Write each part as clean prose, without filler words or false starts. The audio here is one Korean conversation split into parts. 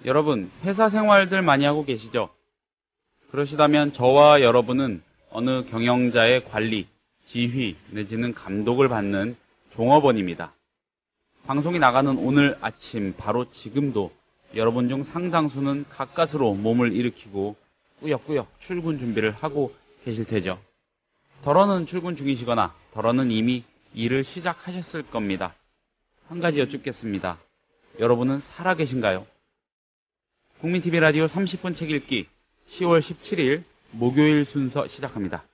여러분, 회사 생활들 많이 하고 계시죠? 그러시다면 저와 여러분은 어느 경영자의 관리, 지휘 내지는 감독을 받는 종업원입니다. 방송이 나가는 오늘 아침 바로 지금도 여러분 중 상당수는 가까스로 몸을 일으키고 꾸역꾸역 출근 준비를 하고 계실 테죠. 덜어는 출근 중이시거나 덜어는 이미 일을 시작하셨을 겁니다. 한 가지 여쭙겠습니다. 여러분은 살아계신가요? 국민TV 라디오 30분 책 읽기 10월 17일 목요일 순서 시작합니다.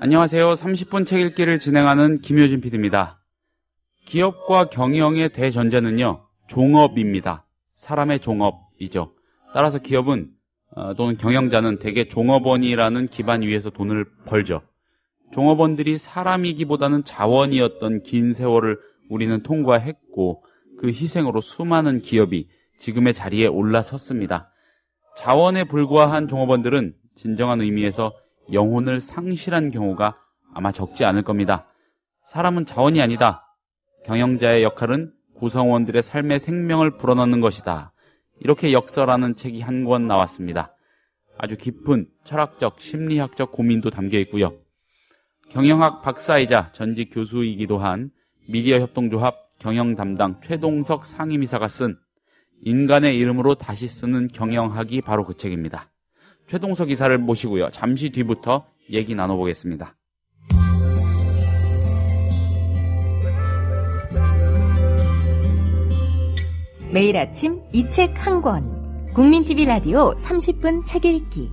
안녕하세요. 30분 책 읽기를 진행하는 김효진 PD입니다. 기업과 경영의 대전제는요, 종업입니다. 사람의 종업이죠. 따라서 기업은 또는 경영자는 대개 종업원이라는 기반 위에서 돈을 벌죠. 종업원들이 사람이기보다는 자원이었던 긴 세월을 우리는 통과했고 그 희생으로 수많은 기업이 지금의 자리에 올라섰습니다. 자원에 불과한 종업원들은 진정한 의미에서 영혼을 상실한 경우가 아마 적지 않을 겁니다. 사람은 자원이 아니다. 경영자의 역할은 구성원들의 삶의 생명을 불어넣는 것이다. 이렇게 역설하는 책이 한 권 나왔습니다. 아주 깊은 철학적, 심리학적 고민도 담겨 있고요. 경영학 박사이자 전직 교수이기도 한 미디어협동조합 경영담당 최동석 상임이사가 쓴 인간의 이름으로 다시 쓰는 경영학이 바로 그 책입니다. 최동석 이사를 모시고요. 잠시 뒤부터 얘기 나눠보겠습니다. 매일 아침 이 책 한 권. 국민TV 라디오 30분 책 읽기.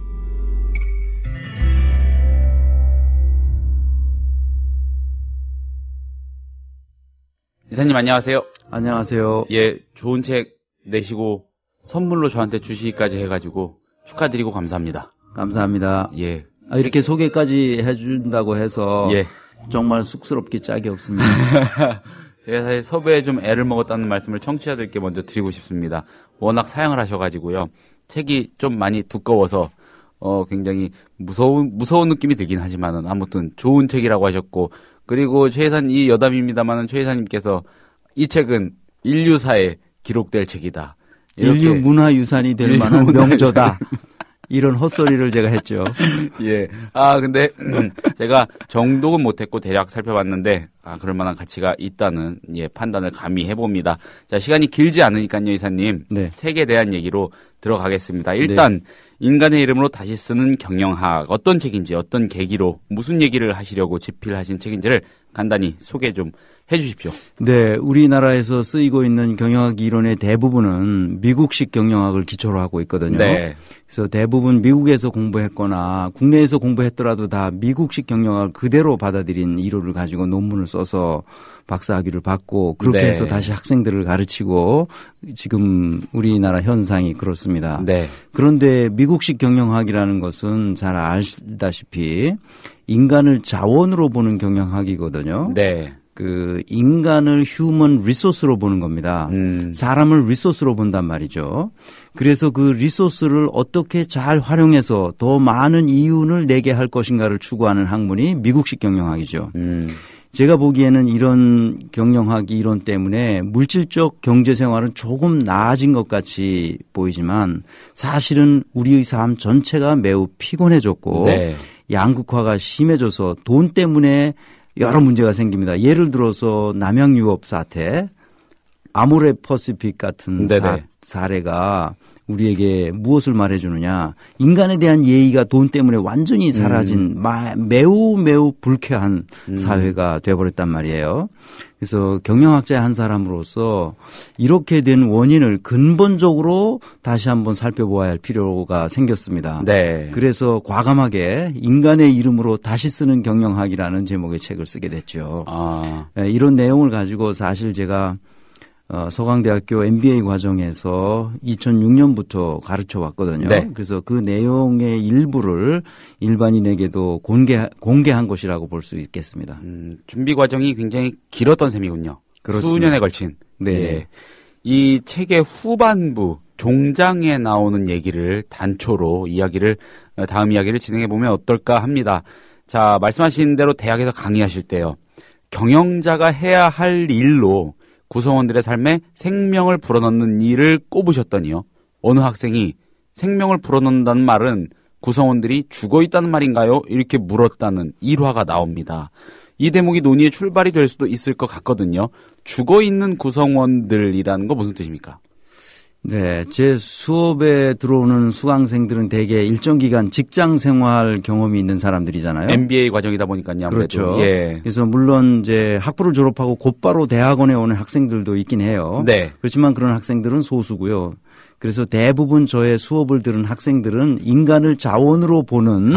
이사님 안녕하세요. 안녕하세요. 예, 좋은 책 내시고 선물로 저한테 주시기까지 해가지고 축하드리고 감사합니다. 감사합니다. 예. 이렇게 소개까지 해준다고 해서 예. 정말 쑥스럽기 짝이 없습니다. 제가 사실 섭외에 좀 애를 먹었다는 말씀을 청취자들께 먼저 드리고 싶습니다. 워낙 사양을 하셔가지고요. 책이 좀 많이 두꺼워서 굉장히 무서운 느낌이 들긴 하지만은 아무튼 좋은 책이라고 하셨고, 그리고 최 회사님, 이 여담입니다만은 최 회사님께서 이 책은 인류사에 기록될 책이다. 인류 문화유산이 될 만한 명저다. 이런 헛소리를 제가 했죠. 예. 근데 제가 정독은 못했고 대략 살펴봤는데 그럴 만한 가치가 있다는 판단을 감히 해봅니다. 자, 시간이 길지 않으니까요, 이사님. 네. 책에 대한 얘기로 들어가겠습니다. 일단 인간의 이름으로 다시 쓰는 경영학, 어떤 책인지, 어떤 계기로 무슨 얘기를 하시려고 집필하신 책인지를 간단히 소개 좀 해주십시오. 네, 우리나라에서 쓰이고 있는 경영학 이론의 대부분은 미국식 경영학을 기초로 하고 있거든요. 네. 그래서 대부분 미국에서 공부했거나 국내에서 공부했더라도 다 미국식 경영학을 그대로 받아들인 이론을 가지고 논문을 써서 박사학위를 받고 그렇게 네. 해서 다시 학생들을 가르치고 지금 우리나라 현상이 그렇습니다. 네. 그런데 미국식 경영학이라는 것은 잘 알다시피 인간을 자원으로 보는 경영학이거든요. 네. 그 인간을 휴먼 리소스로 보는 겁니다. 사람을 리소스로 본단 말이죠. 그래서 그 리소스를 어떻게 잘 활용해서 더 많은 이윤을 내게 할 것인가를 추구하는 학문이 미국식 경영학이죠. 제가 보기에는 이런 경영학 이론 때문에 물질적 경제 생활은 조금 나아진 것 같이 보이지만 사실은 우리의 삶 전체가 매우 피곤해졌고 네. 양극화가 심해져서 돈 때문에 여러 문제가 생깁니다. 예를 들어서 남양유업 사태, 아모레 퍼시픽 같은 사례가 우리에게 무엇을 말해주느냐. 인간에 대한 예의가 돈 때문에 완전히 사라진 매우 불쾌한 사회가 돼버렸단 말이에요. 그래서 경영학자의 한 사람으로서 이렇게 된 원인을 근본적으로 다시 한번 살펴보아야 할 필요가 생겼습니다. 네. 그래서 과감하게 인간의 이름으로 다시 쓰는 경영학이라는 제목의 책을 쓰게 됐죠. 이런 내용을 가지고 사실 제가 서강대학교 MBA 과정에서 2006년부터 가르쳐 왔거든요. 네. 그래서 그 내용의 일부를 일반인에게도 공개한 것이라고 볼 수 있겠습니다. 준비 과정이 굉장히 길었던 셈이군요. 그렇습니다. 수년에 걸친. 네. 예. 이 책의 후반부 종장에 나오는 얘기를 단초로 다음 이야기를 진행해 보면 어떨까 합니다. 자, 말씀하신 대로 대학에서 강의하실 때요. 경영자가 해야 할 일로 구성원들의 삶에 생명을 불어넣는 일을 꼽으셨더니요. 어느 학생이 생명을 불어넣는다는 말은 구성원들이 죽어 있다는 말인가요? 이렇게 물었다는 일화가 나옵니다. 이 대목이 논의의 출발이 될 수도 있을 것 같거든요. 죽어 있는 구성원들이라는 거 무슨 뜻입니까? 네, 제 수업에 들어오는 수강생들은 대개 일정 기간 직장 생활 경험이 있는 사람들이잖아요. MBA 과정이다 보니까요. 아무래도. 그렇죠. 예. 그래서 물론 이제 학부를 졸업하고 곧바로 대학원에 오는 학생들도 있긴 해요. 네. 그렇지만 그런 학생들은 소수고요. 그래서 대부분 저의 수업을 들은 학생들은 인간을 자원으로 보는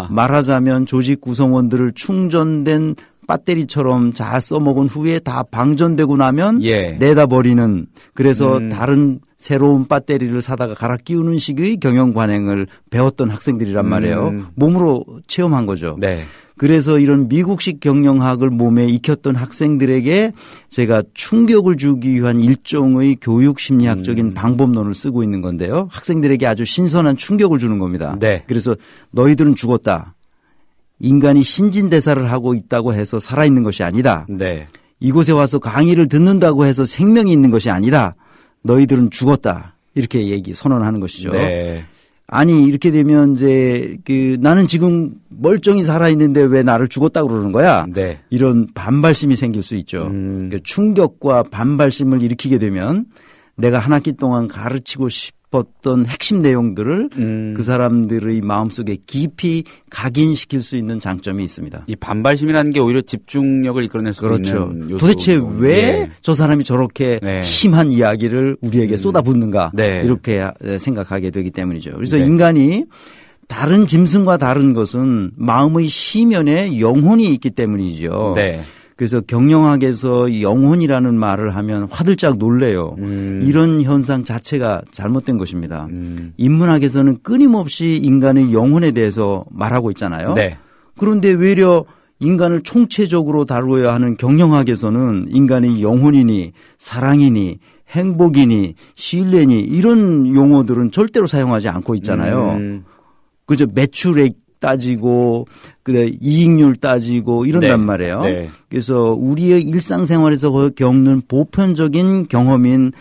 말하자면 조직 구성원들을 충전된 배터리처럼 잘 써먹은 후에 다 방전되고 나면 내다버리는, 그래서 다른 새로운 배터리를 사다가 갈아 끼우는 식의 경영 관행을 배웠던 학생들이란 말이에요. 몸으로 체험한 거죠. 네. 그래서 이런 미국식 경영학을 몸에 익혔던 학생들에게 제가 충격을 주기 위한 일종의 교육 심리학적인 방법론을 쓰고 있는 건데요. 학생들에게 아주 신선한 충격을 주는 겁니다. 네. 그래서 너희들은 죽었다. 인간이 신진대사를 하고 있다고 해서 살아있는 것이 아니다. 네. 이곳에 와서 강의를 듣는다고 해서 생명이 있는 것이 아니다. 너희들은 죽었다. 이렇게 선언하는 것이죠. 네. 아니, 이렇게 되면 이제 나는 지금 멀쩡히 살아있는데 왜 나를 죽었다고 그러는 거야? 네. 이런 반발심이 생길 수 있죠. 충격과 반발심을 일으키게 되면 내가 한 학기 동안 가르치고 싶었던 핵심 내용들을 그 사람들의 마음속에 깊이 각인시킬 수 있는 장점이 있습니다. 이 반발심이라는 게 오히려 집중력을 이끌어낼 수 있는 요소. 도대체 왜 저 사람이 저렇게 심한 이야기를 우리에게 쏟아붓는가 이렇게 생각하게 되기 때문이죠. 그래서 인간이 다른 짐승과 다른 것은 마음의 시면에 영혼이 있기 때문이죠. 네. 그래서 경영학에서 영혼이라는 말을 하면 화들짝 놀래요. 이런 현상 자체가 잘못된 것입니다. 인문학에서는 끊임없이 인간의 영혼에 대해서 말하고 있잖아요. 네. 그런데 외려 인간을 총체적으로 다루어야 하는 경영학에서는 인간의 영혼이니 사랑이니 행복이니 신뢰니 이런 용어들은 절대로 사용하지 않고 있잖아요. 그죠? 매출액 따지고 이익률 따지고 이런단 말이에요. 네. 그래서 우리의 일상생활에서 겪는 보편적인 경험인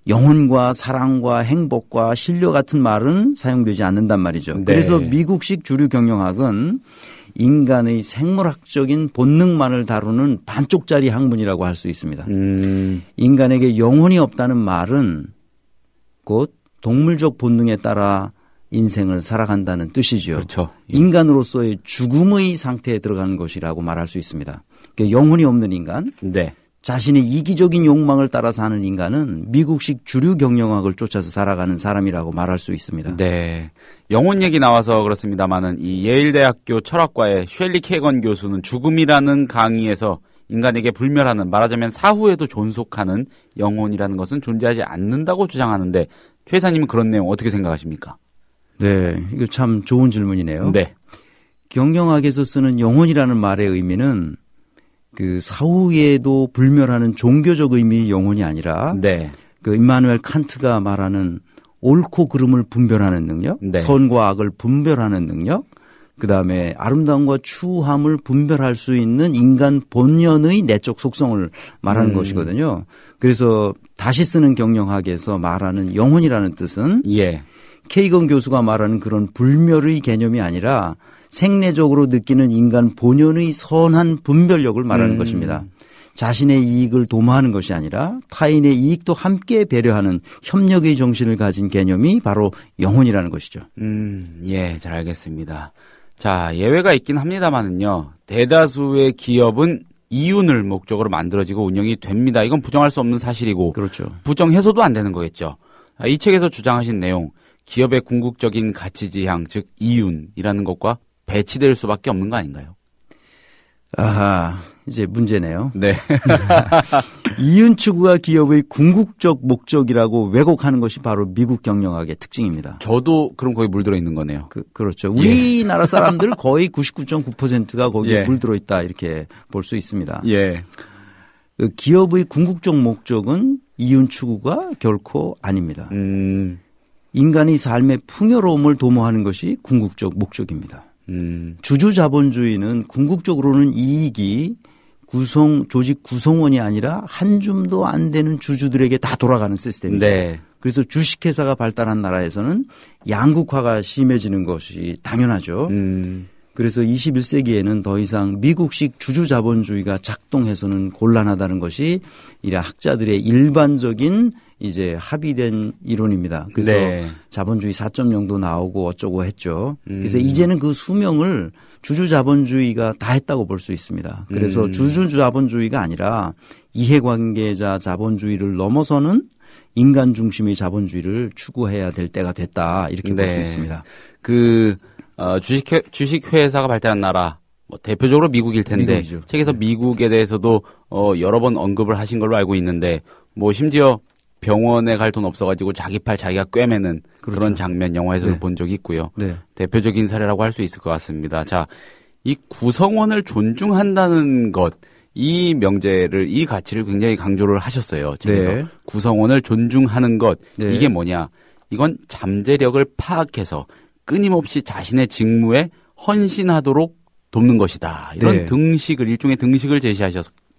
영혼과 사랑과 행복과 신뢰 같은 말은 사용되지 않는단 말이죠. 그래서 미국식 주류 경영학은 인간의 생물학적인 본능만을 다루는 반쪽짜리 학문이라고 할 수 있습니다. 인간에게 영혼이 없다는 말은 곧 동물적 본능에 따라 인생을 살아간다는 뜻이죠. 그렇죠. 인간으로서의 죽음의 상태에 들어가는 것이라고 말할 수 있습니다. 그러니까 영혼이 없는 인간, 자신의 이기적인 욕망을 따라 사는 인간은 미국식 주류 경영학을 쫓아서 살아가는 사람이라고 말할 수 있습니다. 네. 영혼 얘기 나와서 그렇습니다만은 이 예일대학교 철학과의 쉘리 케건 교수는 죽음이라는 강의에서 인간에게 불멸하는, 말하자면 사후에도 존속하는 영혼이라는 것은 존재하지 않는다고 주장하는데 최 이사님은 그런 내용 어떻게 생각하십니까? 네, 이거 참 좋은 질문이네요. 네. 경영학에서 쓰는 영혼이라는 말의 의미는 그 사후에도 불멸하는 종교적 의미의 영혼이 아니라 그 임마누엘 칸트가 말하는 옳고 그름을 분별하는 능력, 선과 악을 분별하는 능력, 그다음에 아름다움과 추함을 분별할 수 있는 인간 본연의 내적 속성을 말하는 것이거든요. 그래서 다시 쓰는 경영학에서 말하는 영혼이라는 뜻은 케이건 교수가 말하는 그런 불멸의 개념이 아니라 생내적으로 느끼는 인간 본연의 선한 분별력을 말하는 것입니다. 자신의 이익을 도모하는 것이 아니라 타인의 이익도 함께 배려하는 협력의 정신을 가진 개념이 바로 영혼이라는 것이죠. 예, 잘 알겠습니다. 자, 예외가 있긴 합니다만은요. 대다수의 기업은 이윤을 목적으로 만들어지고 운영이 됩니다. 이건 부정할 수 없는 사실이고, 그렇죠. 부정해서도 안 되는 거겠죠. 이 책에서 주장하신 내용, 기업의 궁극적인 가치 지향, 즉 이윤이라는 것과 배치될 수밖에 없는 거 아닌가요? 아하, 이제 문제네요. 네. 이윤 추구가 기업의 궁극적 목적이라고 왜곡하는 것이 바로 미국 경영학의 특징입니다. 저도 그럼 거기 물들어 있는 거네요. 그렇죠. 우리나라 사람들 거의 99.9%가 거기에 물들어 있다 이렇게 볼 수 있습니다. 그 기업의 궁극적 목적은 이윤 추구가 결코 아닙니다. 인간의 삶의 풍요로움을 도모하는 것이 궁극적 목적입니다. 주주 자본주의는 궁극적으로는 이익이 조직 구성원이 아니라 한 줌도 안 되는 주주들에게 다 돌아가는 시스템이죠. 네. 그래서 주식회사가 발달한 나라에서는 양극화가 심해지는 것이 당연하죠. 그래서 21세기에는 더 이상 미국식 주주 자본주의가 작동해서는 곤란하다는 것이 이래 학자들의 일반적인 이제 합의된 이론입니다. 그래서 네. 자본주의 4.0도 나오고 어쩌고 했죠. 그래서 이제는 그 수명을 주주 자본주의가 다 했다고 볼 수 있습니다. 그래서 주주 자본주의가 아니라 이해관계자 자본주의를 넘어서는 인간 중심의 자본주의를 추구해야 될 때가 됐다. 이렇게 볼 수 있습니다. 주식회사가 발달한 나라, 뭐 대표적으로 미국일 텐데, 미국이죠. 책에서 미국에 대해서도, 여러 번 언급을 하신 걸로 알고 있는데, 뭐 심지어 병원에 갈 돈 없어가지고 자기 팔 자기가 꿰매는 그렇죠. 그런 장면 영화에서도 네. 본 적이 있고요. 네. 대표적인 사례라고 할 수 있을 것 같습니다. 자, 이 구성원을 존중한다는 것, 이 명제를, 이 가치를 굉장히 강조를 하셨어요. 책에서. 네. 구성원을 존중하는 것, 네. 이게 뭐냐. 이건 잠재력을 파악해서 끊임없이 자신의 직무에 헌신하도록 돕는 것이다. 이런 네. 일종의 등식을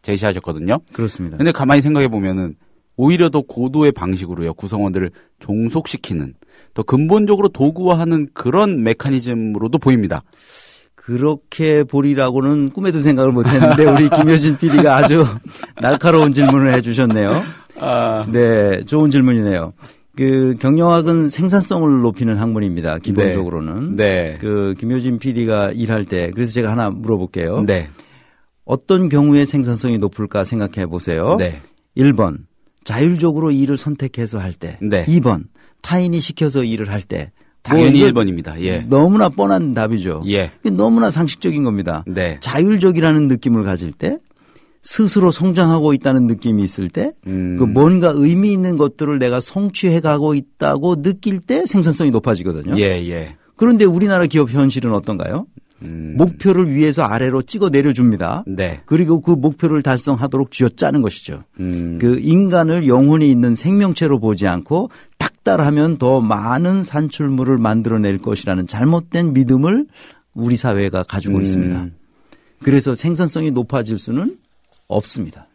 제시하셨거든요. 그렇습니다. 근데 가만히 생각해 보면은 오히려 더 고도의 방식으로요. 구성원들을 종속시키는, 더 근본적으로 도구화하는 그런 메커니즘으로도 보입니다. 그렇게 보리라고는 꿈에도 생각을 못 했는데 우리 김효진 PD가 아주 날카로운 질문을 해 주셨네요. 네, 좋은 질문이네요. 경영학은 생산성을 높이는 학문입니다. 기본적으로는. 네. 김효진 PD가 일할 때, 그래서 제가 하나 물어볼게요. 네. 어떤 경우에 생산성이 높을까 생각해 보세요. 네. 1번, 자율적으로 일을 선택해서 할 때. 네. 2번, 타인이 시켜서 일을 할 때. 당연히 1번입니다. 예. 너무나 뻔한 답이죠. 예. 너무나 상식적인 겁니다. 네. 자율적이라는 느낌을 가질 때, 스스로 성장하고 있다는 느낌이 있을 때, 뭔가 의미 있는 것들을 내가 성취해 가고 있다고 느낄 때 생산성이 높아지거든요. 예, 예. 그런데 우리나라 기업 현실은 어떤가요? 목표를 위에서 아래로 찍어 내려줍니다. 네. 그리고 그 목표를 달성하도록 쥐어짜는 것이죠. 인간을 영혼이 있는 생명체로 보지 않고 닥달하면 더 많은 산출물을 만들어낼 것이라는 잘못된 믿음을 우리 사회가 가지고 있습니다. 그래서 생산성이 높아질 수는 없습니다.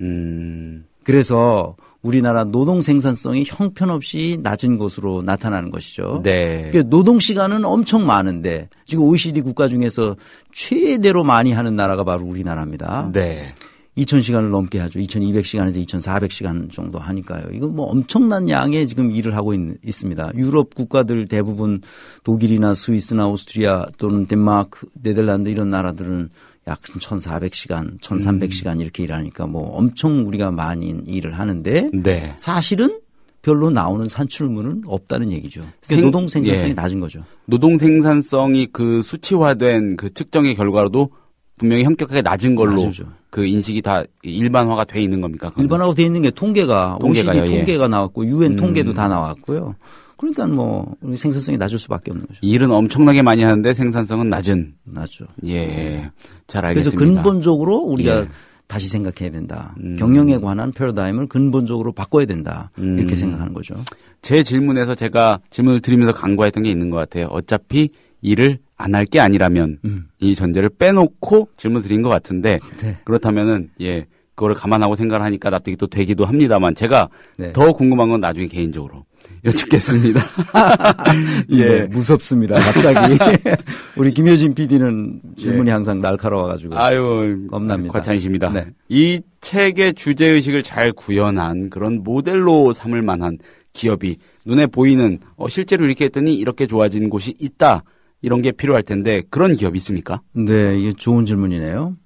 그래서 우리나라 노동 생산성이 형편없이 낮은 것으로 나타나는 것이죠. 네. 노동 시간은 엄청 많은데 지금 OECD 국가 중에서 최대로 많이 하는 나라가 바로 우리나라입니다. 네. 2,000시간을 넘게 하죠. 2,200시간에서 2,400시간 정도 하니까요. 이거 뭐 엄청난 양의 지금 일을 하고 있습니다. 유럽 국가들 대부분 독일이나 스위스나 오스트리아 또는 덴마크, 네덜란드 이런 나라들은 약 1,400시간, 1,300시간 이렇게 일하니까 뭐 엄청 우리가 많이 일을 하는데 네. 사실은 별로 나오는 산출물은 없다는 얘기죠. 노동 생산성이 예. 낮은 거죠. 노동 생산성이 그 수치화된 그 측정의 결과로도 분명히 현격하게 낮은 걸로 낮으죠. 그 인식이 다 일반화가 돼 있는 겁니까? 그건? 일반화가 돼 있는 게 통계가요, OECD 통계가 나왔고 UN 통계도 다 나왔고요. 그러니까 뭐 우리 생산성이 낮을 수밖에 없는 거죠. 일은 엄청나게 많이 하는데 생산성은 낮죠. 예, 잘 알겠습니다. 그래서 근본적으로 우리가 예. 다시 생각해야 된다. 경영에 관한 패러다임을 근본적으로 바꿔야 된다. 이렇게 생각하는 거죠. 제 질문에서 제가 질문을 드리면서 간과했던 게 있는 것 같아요. 어차피 일을 안 할 게 아니라면 이 전제를 빼놓고 질문 드린 것 같은데 네. 그렇다면은 예 그거를 감안하고 생각을 하니까 납득이 또 되기도 합니다만 제가 네. 더 궁금한 건 나중에 개인적으로 여쭙겠습니다. 예, 네, 무섭습니다. 갑자기 우리 김효진 PD는 질문이 예. 항상 날카로워가지고 겁납니다. 과찬이십니다. 네. 이 책의 주제 의식을 잘 구현한 그런 모델로 삼을 만한 기업이 눈에 보이는 실제로 이렇게 했더니 이렇게 좋아진 곳이 있다 이런 게 필요할 텐데 그런 기업이 있습니까? 네, 이게 좋은 질문이네요.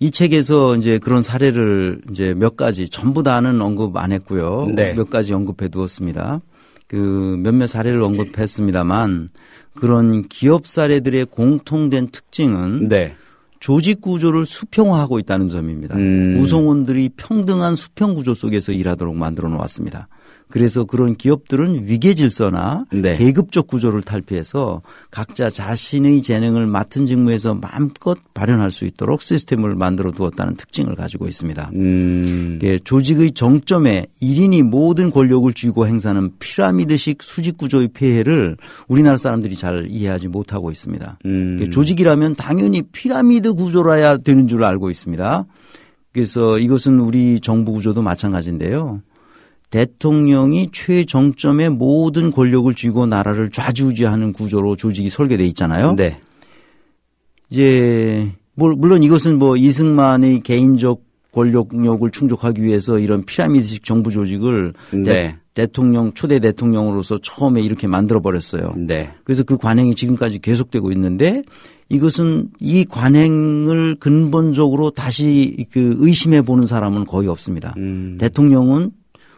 이 책에서 이제 그런 사례를 이제 몇 가지 전부 다는 언급 안 했고요. 네. 몇 가지 언급해 두었습니다. 몇몇 사례를 언급했습니다만 그런 기업 사례들의 공통된 특징은 네. 조직 구조를 수평화하고 있다는 점입니다. 구성원들이 평등한 수평 구조 속에서 일하도록 만들어 놓았습니다. 그래서 그런 기업들은 위계 질서나 네. 계급적 구조를 탈피해서 각자 자신의 재능을 맡은 직무에서 마음껏 발현할 수 있도록 시스템을 만들어 두었다는 특징을 가지고 있습니다. 조직의 정점에 1인이 모든 권력을 쥐고 행사하는 피라미드식 수직 구조의 폐해를 우리나라 사람들이 잘 이해하지 못하고 있습니다. 조직이라면 당연히 피라미드 구조라야 되는 줄 알고 있습니다. 그래서 이것은 우리 정부 구조도 마찬가지인데요. 대통령이 최정점에 모든 권력을 쥐고 나라를 좌지우지하는 구조로 조직이 설계되어 있잖아요. 네. 이제 물론 이것은 이승만의 개인적 권력욕을 충족하기 위해서 이런 피라미드식 정부 조직을 네. 대통령 초대 대통령으로서 처음에 이렇게 만들어 버렸어요. 네. 그래서 그 관행이 지금까지 계속되고 있는데 이것은 이 관행을 근본적으로 다시 의심해 보는 사람은 거의 없습니다. 대통령은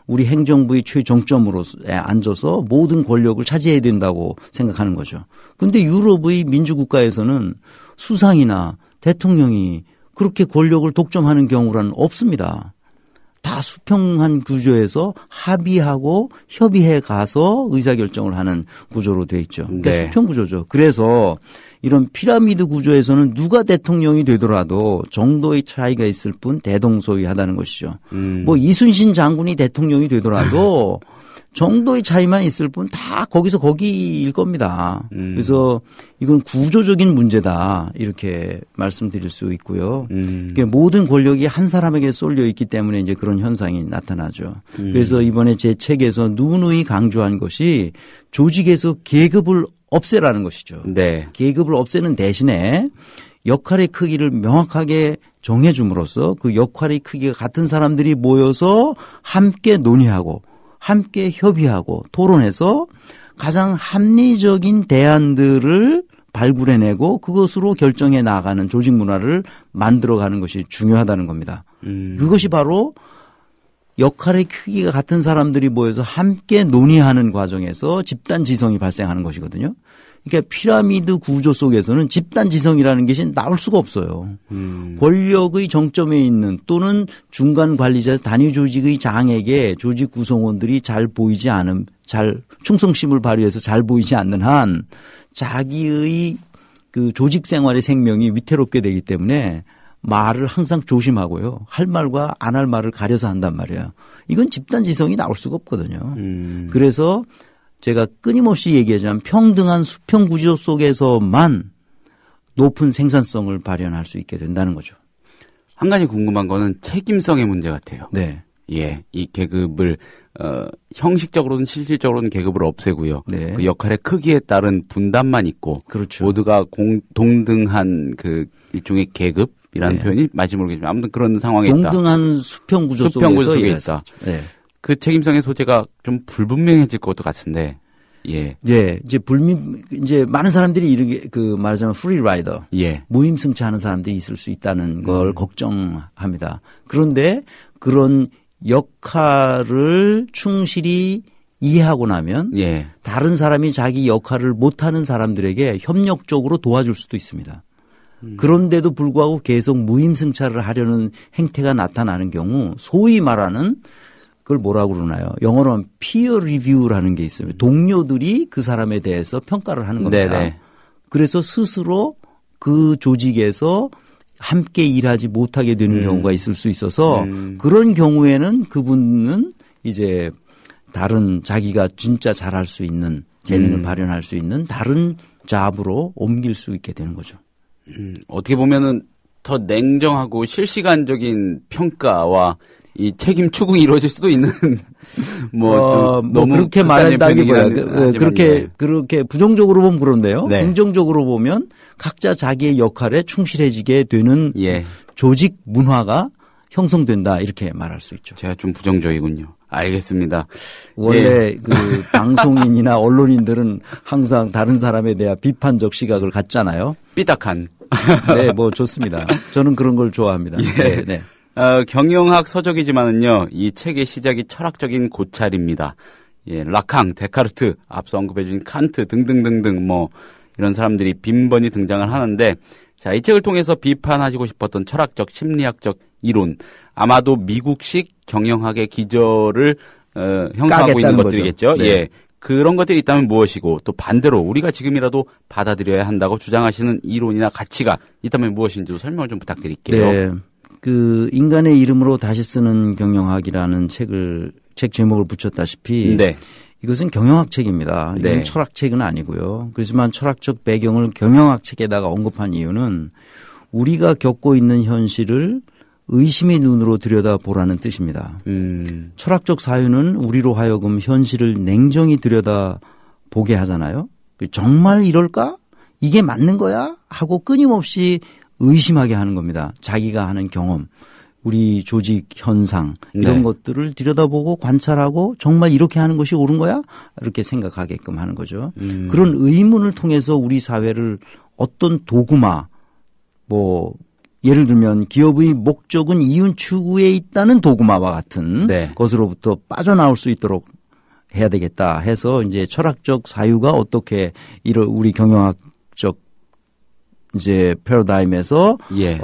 우리 행정부의 최정점으로 앉아서 모든 권력을 차지해야 된다고 생각하는 거죠. 그런데 유럽의 민주국가에서는 수상이나 대통령이 그렇게 권력을 독점하는 경우는 없습니다. 다 수평한 구조에서 합의하고 협의해 가서 의사결정을 하는 구조로 되어 있죠. 그러니까 네. 수평 구조죠. 그래서 이런 피라미드 구조에서는 누가 대통령이 되더라도 정도의 차이가 있을 뿐 대동소이하다는 것이죠. 이순신 장군이 대통령이 되더라도 정도의 차이만 있을 뿐 다 거기서 거기일 겁니다. 그래서 이건 구조적인 문제다 이렇게 말씀드릴 수 있고요. 그러니까 모든 권력이 한 사람에게 쏠려 있기 때문에 이제 그런 현상이 나타나죠. 그래서 이번에 제 책에서 누누이 강조한 것이 조직에서 계급을 없애라는 것이죠. 네. 계급을 없애는 대신에 역할의 크기를 명확하게 정해줌으로써 그 역할의 크기가 같은 사람들이 모여서 함께 논의하고 함께 협의하고 토론해서 가장 합리적인 대안들을 발굴해내고 그것으로 결정해 나가는 조직 문화를 만들어가는 것이 중요하다는 겁니다. 그것이 바로 역할의 크기가 같은 사람들이 모여서 함께 논의하는 과정에서 집단 지성이 발생하는 것이거든요. 그러니까 피라미드 구조 속에서는 집단 지성이라는 것이 나올 수가 없어요. 권력의 정점에 있는 또는 중간 관리자 단위 조직의 장에게 조직 구성원들이 잘 보이지 않은 잘 충성심을 발휘해서 잘 보이지 않는 한 자기의 그 조직 생활의 생명이 위태롭게 되기 때문에 말을 항상 조심하고요. 할 말과 안 할 말을 가려서 한단 말이에요. 이건 집단 지성이 나올 수가 없거든요. 그래서 제가 끊임없이 얘기하자면 평등한 수평 구조 속에서만 높은 생산성을 발현할 수 있게 된다는 거죠. 한 가지 궁금한 거는 책임성의 문제 같아요. 네. 예, 이 계급을 형식적으로는 실질적으로는 계급을 없애고요. 네. 그 역할의 크기에 따른 분담만 있고, 그렇죠. 모두가 동등한 그 일종의 계급이라는 네. 표현이 맞을지 모르겠지만 아무튼 그런 상황에 있다. 동등한 수평 구조 속에 있다. 네. 그 책임성의 소재가 좀 불분명해질 것도 같은데, 예. 예, 이제 많은 사람들이 이렇게 말하자면 프리라이더, 예. 무임승차하는 사람들이 있을 수 있다는 걸 걱정합니다. 그런데 그런 역할을 충실히 이해하고 나면 예. 다른 사람이 자기 역할을 못하는 사람들에게 협력적으로 도와줄 수도 있습니다. 그런데도 불구하고 계속 무임승차를 하려는 행태가 나타나는 경우 소위 말하는 그걸 뭐라고 그러나요? 영어로 하면 peer review라는 게 있어요. 동료들이 그 사람에 대해서 평가를 하는 겁니다. 네네. 그래서 스스로 그 조직에서 함께 일하지 못하게 되는 경우가 있을 수 있어서 그런 경우에는 그분은 이제 다른 자기가 진짜 잘할 수 있는 재능을 발현할 수 있는 다른 잡으로 옮길 수 있게 되는 거죠. 어떻게 보면은 더 냉정하고 실시간적인 평가와 이 책임 추궁이 이루어질 수도 있는 너무 그렇게 말한다기보다 그렇게 부정적으로 보면 그런데요. 네. 긍정적으로 보면 각자 자기의 역할에 충실해지게 되는 예. 조직 문화가 형성된다 이렇게 말할 수 있죠. 제가 좀 부정적이군요. 알겠습니다. 원래 예. 그 방송인이나 언론인들은 항상 다른 사람에 대한 비판적 시각을 갖잖아요. 삐딱한. 네, 좋습니다. 저는 그런 걸 좋아합니다. 예. 네, 네. 경영학 서적이지만은요, 이 책의 시작이 철학적인 고찰입니다. 예, 라캉, 데카르트, 앞서 언급해준 칸트 등등등등 이런 사람들이 빈번히 등장을 하는데, 자, 이 책을 통해서 비판하시고 싶었던 철학적, 심리학적 이론, 아마도 미국식 경영학의 기저를 형성하고 있는 것들이겠죠. 네. 예. 그런 것들이 있다면 무엇이고 또 반대로 우리가 지금이라도 받아들여야 한다고 주장하시는 이론이나 가치가 있다면 무엇인지도 설명을 좀 부탁드릴게요. 네. 그 인간의 이름으로 다시 쓰는 경영학이라는 책 제목을 붙였다시피 네. 이것은 경영학 책입니다. 이건 네. 철학 책은 아니고요. 그렇지만 철학적 배경을 경영학 책에다가 언급한 이유는 우리가 겪고 있는 현실을 의심의 눈으로 들여다보라는 뜻입니다. 철학적 사유는 우리로 하여금 현실을 냉정히 들여다보게 하잖아요. 정말 이럴까? 이게 맞는 거야? 하고 끊임없이 의심하게 하는 겁니다. 자기가 하는 경험, 우리 조직 현상 이런 네. 것들을 들여다보고 관찰하고 정말 이렇게 하는 것이 옳은 거야? 이렇게 생각하게끔 하는 거죠. 그런 의문을 통해서 우리 사회를 어떤 도구마 예를 들면 기업의 목적은 이윤 추구에 있다는 도구마와 같은 네. 것으로부터 빠져나올 수 있도록 해야 되겠다 해서 이제 철학적 사유가 어떻게 우리 경영학적 이제 패러다임에서 예.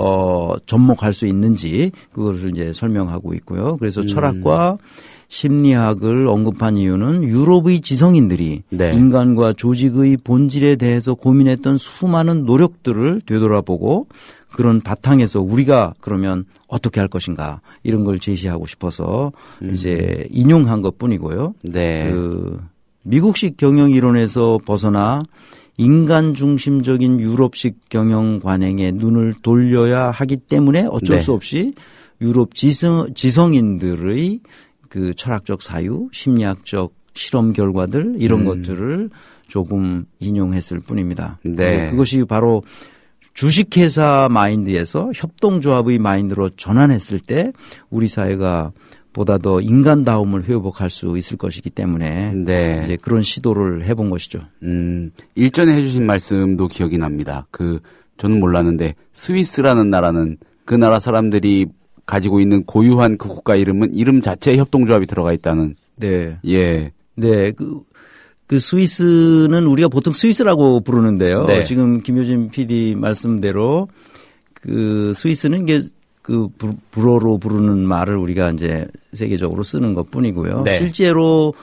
접목할 수 있는지 그것을 이제 설명하고 있고요. 그래서 철학과 심리학을 언급한 이유는 유럽의 지성인들이 네. 인간과 조직의 본질에 대해서 고민했던 수많은 노력들을 되돌아보고 그런 바탕에서 우리가 그러면 어떻게 할 것인가 이런 걸 제시하고 싶어서 이제 인용한 것뿐이고요. 네. 미국식 경영 이론에서 벗어나 인간 중심적인 유럽식 경영 관행에 눈을 돌려야 하기 때문에 어쩔 네. 수 없이 유럽 지성인들의 그 철학적 사유, 심리학적 실험 결과들 이런 것들을 조금 인용했을 뿐입니다. 네. 그것이 바로 주식회사 마인드에서 협동조합의 마인드로 전환했을 때 우리 사회가 보다 더 인간다움을 회복할 수 있을 것이기 때문에 네. 이제 그런 시도를 해본 것이죠. 일전에 해주신 말씀도 기억이 납니다. 저는 몰랐는데 스위스라는 나라는 그 나라 사람들이 가지고 있는 고유한 그 국가 이름 자체에 협동조합이 들어가 있다는. 네. 예. 네. 그 스위스는 우리가 보통 스위스라고 부르는데요. 네. 지금 김효진 PD 말씀대로 그 스위스는 이게 그 불어로 부르는 말을 우리가 이제 세계적으로 쓰는 것 뿐이고요. 네. 실제로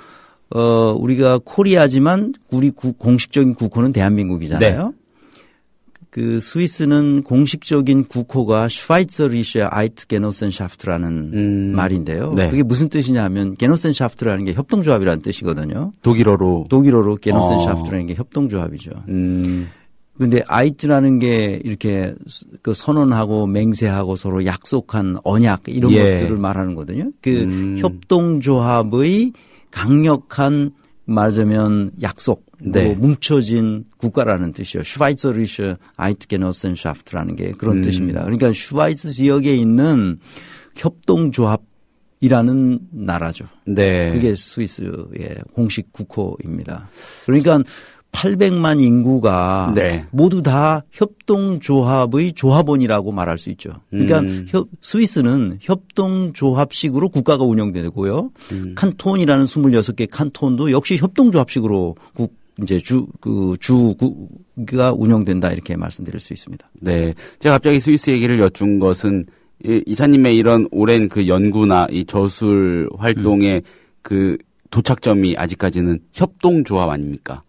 우리가 코리아지만 우리 공식적인 국호는 대한민국이잖아요. 네. 그 스위스는 공식적인 국호가 슈바이처리시아 아이트 게노센샤프트라는 말인데요. 네. 그게 무슨 뜻이냐 하면 게노센샤프트라는 게 협동조합이라는 뜻이거든요. 독일어로 게노센샤프트라는 게 협동조합이죠. 그런데 아이트라는 게 이렇게 그 선언하고 맹세하고 서로 약속한 언약 이런 예. 것들을 말하는 거거든요. 그 협동조합의 강력한 말하자면 약속 네. 뭉쳐진 국가라는 뜻이요. 슈바이처리시 아이트게노센샤프트라는 게 그런 뜻입니다. 그러니까 슈바이츠 지역에 있는 협동조합이라는 나라죠. 네. 그게 스위스의 공식 국호입니다. 그러니까 800만 인구가 네. 모두 다 협동조합의 조합원이라고 말할 수 있죠. 그러니까 스위스는 협동조합식으로 국가가 운영되고요. 칸톤이라는 26개 칸톤도 역시 협동조합식으로 주가 운영된다 이렇게 말씀드릴 수 있습니다. 네. 제가 갑자기 스위스 얘기를 여쭌 것은 이사님의 이런 오랜 그 연구나 이 저술 활동의 그 도착점이 아직까지는 협동조합 아닙니까?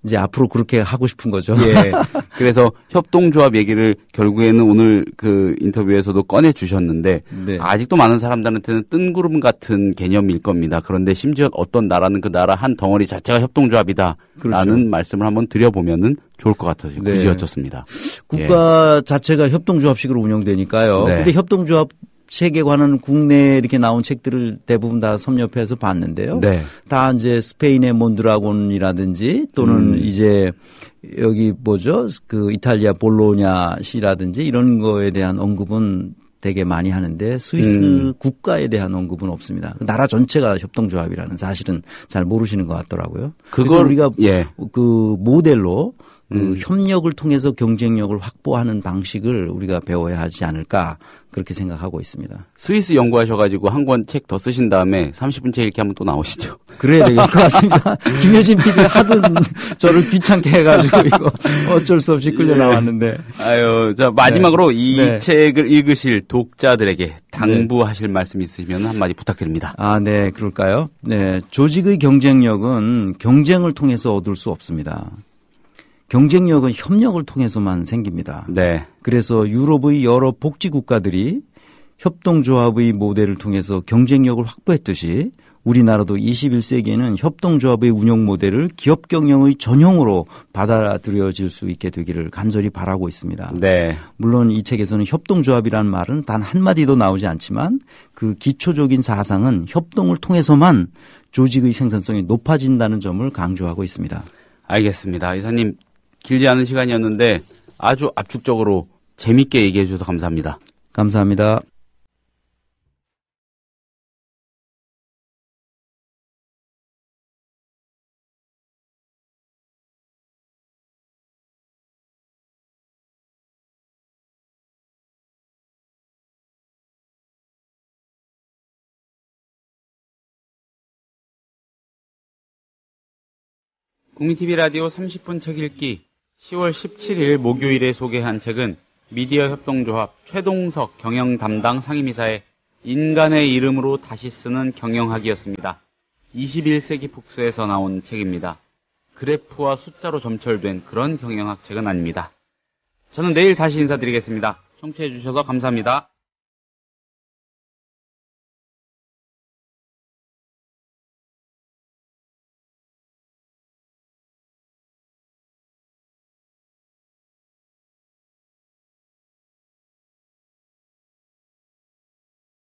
이제 앞으로 그렇게 하고 싶은 거죠. 예. 그래서 협동조합 얘기를 결국에는 오늘 그 인터뷰에서도 꺼내 주셨는데 네. 아직도 많은 사람들한테는 뜬구름 같은 개념일 겁니다. 그런데 심지어 어떤 나라는 그 나라 한 덩어리 자체가 협동조합이다라는 그렇죠. 말씀을 한번 드려보면은 좋을 것 같아서 네. 굳이 여쭙습니다. 국가 자체가 협동조합식으로 운영되니까요. 네. 근데 협동조합 책에 관한 국내에 이렇게 나온 책들을 대부분 다 섭렵해서 봤는데요. 네. 다 이제 스페인의 몬드라곤이라든지 또는 이제 여기 그 이탈리아 볼로냐시라든지 이런 거에 대한 언급은 되게 많이 하는데 스위스 국가에 대한 언급은 없습니다. 나라 전체가 협동조합이라는 사실은 잘 모르시는 것 같더라고요. 그래서 우리가 예. 그 모델로 그 협력을 통해서 경쟁력을 확보하는 방식을 우리가 배워야 하지 않을까 그렇게 생각하고 있습니다. 스위스 연구하셔가지고 한 권 책 더 쓰신 다음에 30분 책 읽기 한번 또 나오시죠. 그래야 될 것 같습니다. 김효진 PD가 하도 저를 귀찮게 해가지고 이거 어쩔 수 없이 끌려 나왔는데. 아유, 자 마지막으로 네. 이 네. 책을 읽으실 독자들에게 당부하실 말씀 있으시면 한마디 부탁드립니다. 아, 네, 그럴까요? 네, 조직의 경쟁력은 경쟁을 통해서 얻을 수 없습니다. 경쟁력은 협력을 통해서만 생깁니다. 네. 그래서 유럽의 여러 복지 국가들이 협동조합의 모델을 통해서 경쟁력을 확보했듯이 우리나라도 21세기에는 협동조합의 운영 모델을 기업 경영의 전형으로 받아들여질 수 있게 되기를 간절히 바라고 있습니다. 네. 물론 이 책에서는 협동조합이라는 말은 단 한마디도 나오지 않지만 그 기초적인 사상은 협동을 통해서만 조직의 생산성이 높아진다는 점을 강조하고 있습니다. 알겠습니다. 이사님 길지 않은 시간이었는데 아주 압축적으로 재밌게 얘기해 주셔서 감사합니다. 감사합니다. 국민TV 라디오 30분 책 읽기 10월 17일 목요일에 소개한 책은 미디어 협동조합 최동석 경영 담당 상임이사의 인간의 이름으로 다시 쓰는 경영학이었습니다. 21세기 북스에서 나온 책입니다. 그래프와 숫자로 점철된 그런 경영학 책은 아닙니다. 저는 내일 다시 인사드리겠습니다. 청취해 주셔서 감사합니다.